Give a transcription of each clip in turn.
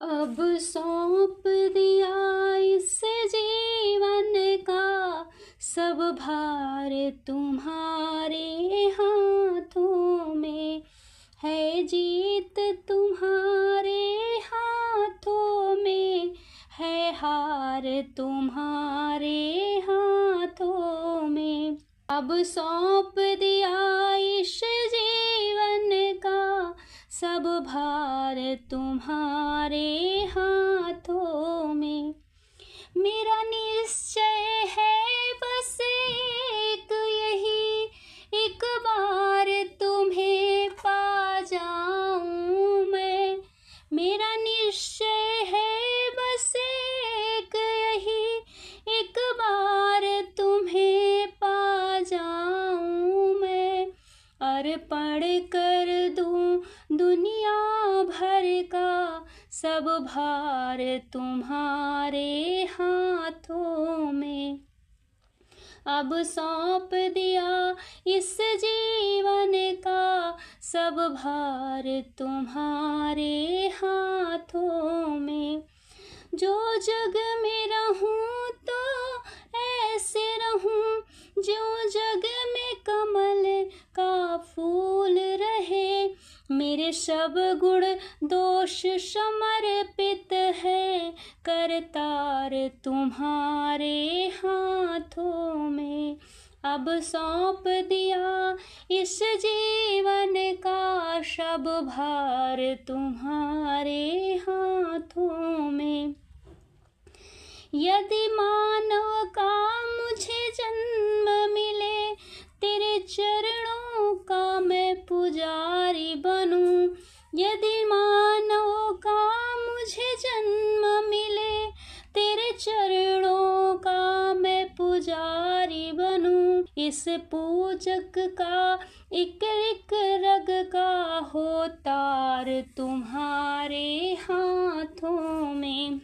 अब सौंप दिया इस जीवन का सब भार तुम्हारे हाथों में है। जीत तुम्हारे हाथों में है, हार तुम्हारे हाथों में। अब सौंप दिया इस जीवन का सब भार तुम्हारे हाथों में। मेरा निश्चय है बस एक यही, एक बार तुम्हें पा जाऊं मैं। मेरा निश्चय है बस एक यही, एक बार तुम्हें पा जाऊं मैं। अर्पण कर दूं दुनिया भर का सब भार तुम्हारे हाथों में। अब सौंप दिया इस जीवन का सब भार तुम्हारे हाथों में। जो जग में रहूं तो ऐसे रहूं, जो जग में कमल का फूल रहे। मेरे सब गुण दोष समर्पित है, करतार तुम्हारे हाथों में। अब सौंप दिया इस जीवन का सब भार तुम्हारे हाथों में। यदि मानव का मुझे जन्म मिले, तेरे चरणों का मैं पुजारी बनूं। यदि मानव का मुझे जन्म मिले, तेरे चरणों का मैं पुजारी बनूं। इस पूजक का एक एक रग का हो तार तुम्हारे हाथों में।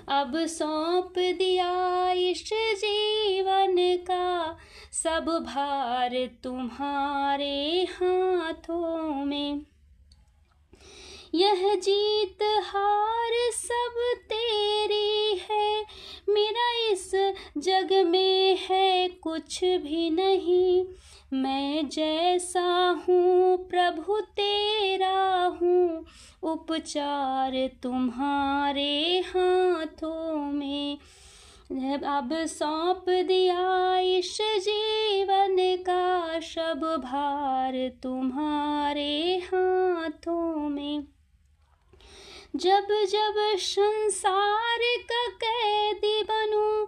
अब सौंप दिया इस जीवन का सब भार तुम्हारे हाथों में। यह जीत हार सब तेरी है, मेरा इस जग में है कुछ भी नहीं। मैं जैसा हूँ प्रभु तेरा हूँ, उपचार तुम्हारे हाथों में। अब सौंप दिया इस जीवन का सब भार तुम्हारे हाथों में। जब जब संसार का कैदी बनूं,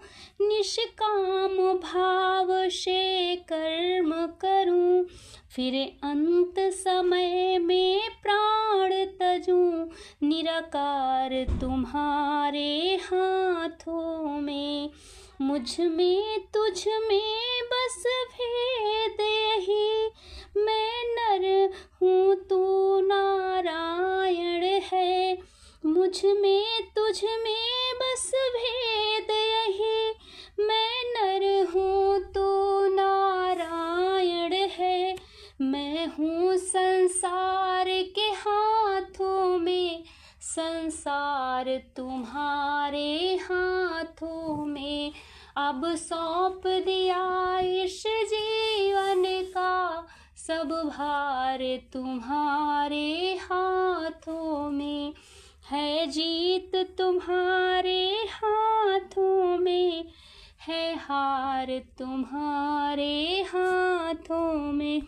निष्काम भाव से कर्म करूं। फिर अंत समय में प्राण तजूं, निराकार तुम्हारे हाथों में। मुझ में तुझ में बस भेद यही, मैं नर हूँ तू नारायण है। मुझ में तुझ में बस भेद यही, मैं नर हूँ तू नारायण है। मैं हूँ संसार के हाथों में, संसार तुम्हारे हाथों में। अब सौंप दिया इस जीवन का सब भार तुम्हारे हाथों में है। जीत तुम्हारे हाथों में है, हार तुम्हारे हाथों में।